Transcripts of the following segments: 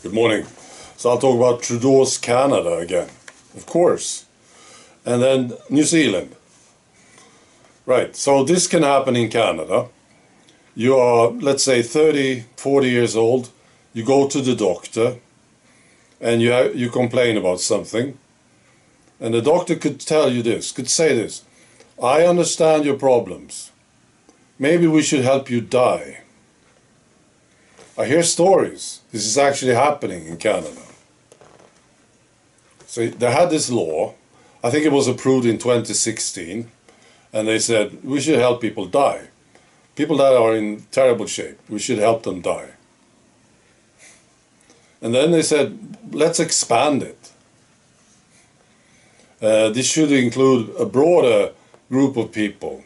Good morning. So I'll talk about Trudeau's Canada again, of course. And then New Zealand. Right, so this can happen in Canada. You are, let's say, 30, 40 years old. You go to the doctor and you complain about something. And the doctor could tell you this, could say this: I understand your problems. Maybe we should help you die. I hear stories. This is actually happening in Canada. So they had this law. I think it was approved in 2016. And they said, we should help people die. People that are in terrible shape, we should help them die. And then they said, let's expand it. This should include a broader group of people.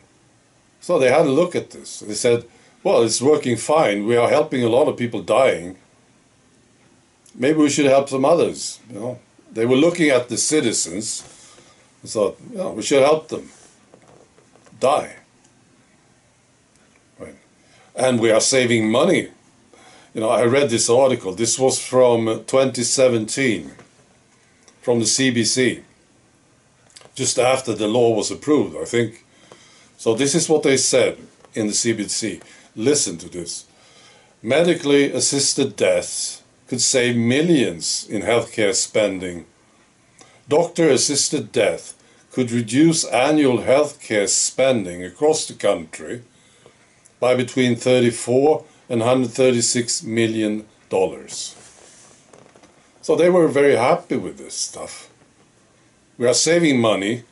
So they had a look at this. They said, well, it's working fine. We are helping a lot of people dying. Maybe we should help some others. You know, they were looking at the citizens and thought, yeah, we should help them die. Right. And we are saving money. You know, I read this article. This was from 2017, from the CBC, just after the law was approved, I think. So this is what they said in the CBC. Listen to this. Medically assisted deaths could save millions in healthcare spending. Doctor-assisted death could reduce annual healthcare spending across the country by between $34 and $136 million. So they were very happy with this stuff. We are saving money.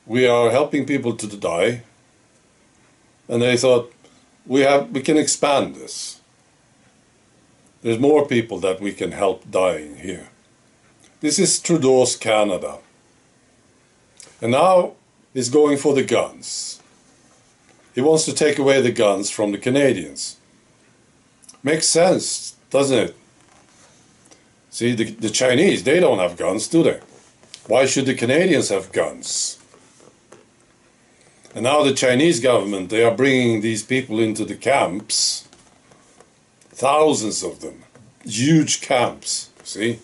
We are helping people to die. And they thought, we can expand this. There's more people that we can help dying here. This is Trudeau's Canada. And now he's going for the guns. He wants to take away the guns from the Canadians. Makes sense, doesn't it? See, the Chinese, they don't have guns, do they? Why should the Canadians have guns? And now the Chinese government, they are bringing these people into the camps. Thousands of them. Huge camps, see?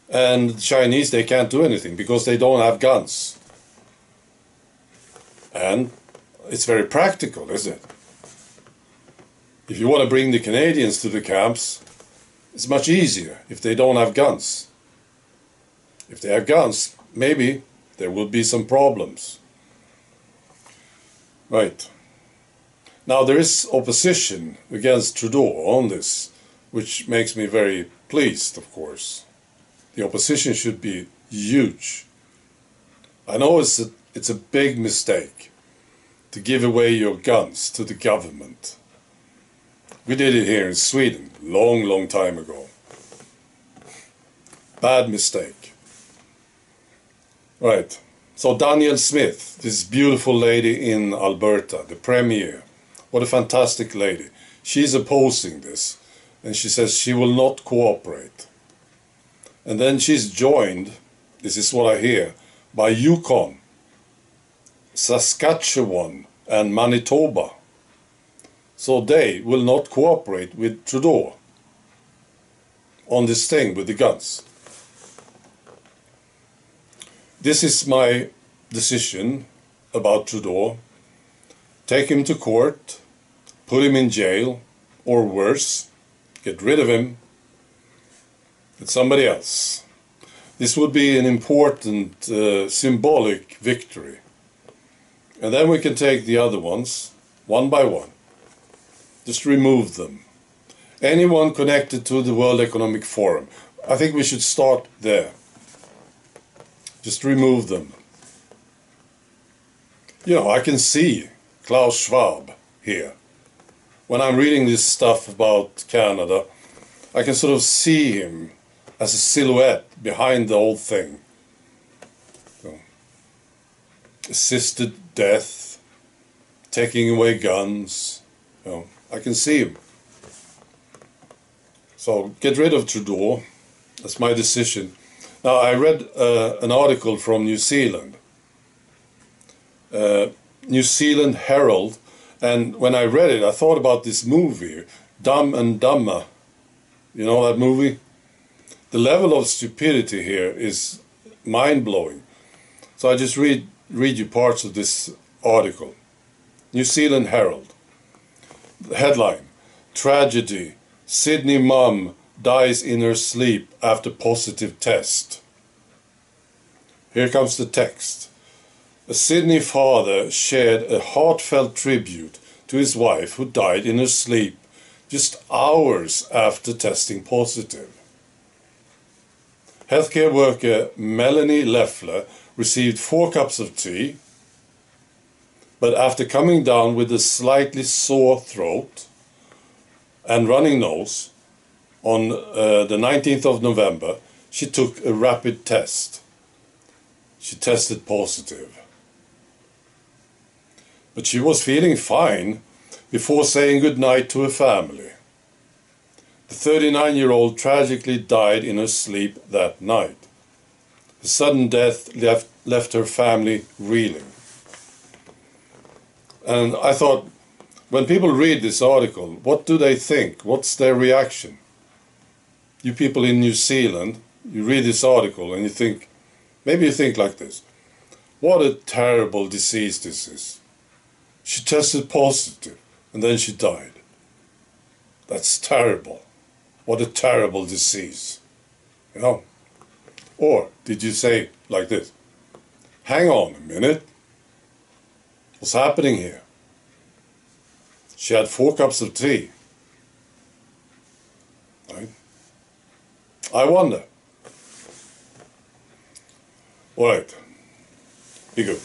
And the Chinese, they can't do anything because they don't have guns. And it's very practical, isn't it? If you want to bring the Canadians to the camps, it's much easier if they don't have guns. If they have guns, maybe there will be some problems. Right. Now there is opposition against Trudeau on this, which makes me very pleased, of course. The opposition should be huge. I know it's a big mistake to give away your guns to the government. We did it here in Sweden, long time ago. Bad mistake. Right. So Danielle Smith, this beautiful lady in Alberta, the premier, what a fantastic lady. She's opposing this, and she says she will not cooperate. And then she's joined, this is what I hear, by Yukon, Saskatchewan, and Manitoba. So they will not cooperate with Trudeau on this thing with the guns. This is my decision about Trudeau. Take him to court, put him in jail, or worse, get rid of him, get somebody else. This would be an important symbolic victory. And then we can take the other ones, one by one. Just remove them. Anyone connected to the World Economic Forum, I think we should start there. Just remove them. You know, I can see Klaus Schwab here. When I'm reading this stuff about Canada, I can sort of see him as a silhouette behind the whole thing. So, assisted death, taking away guns, you know, I can see him. So get rid of Trudeau. That's my decision. Now, I read an article from New Zealand. New Zealand Herald, and when I read it, I thought about this movie, Dumb and Dumber. You know that movie? The level of stupidity here is mind-blowing. So I just read you parts of this article. New Zealand Herald. The headline: Tragedy. Sydney mum dies in her sleep after positive test. Here comes the text. A Sydney father shared a heartfelt tribute to his wife who died in her sleep just hours after testing positive. Healthcare worker Melanie Leffler received 4 cups of tea, but after coming down with a slightly sore throat and running nose on the 19th of November, she took a rapid test. She tested positive. But she was feeling fine before saying goodnight to her family. The 39-year-old tragically died in her sleep that night. The sudden death left her family reeling. And I thought, when people read this article, what do they think? What's their reaction? You people in New Zealand, you read this article and you think, maybe you think like this: what a terrible disease this is. She tested positive and then she died. That's terrible. What a terrible disease. You know? Or did you say like this: hang on a minute. What's happening here? She had 4 cups of tea. Right? I wonder. All right. Be good.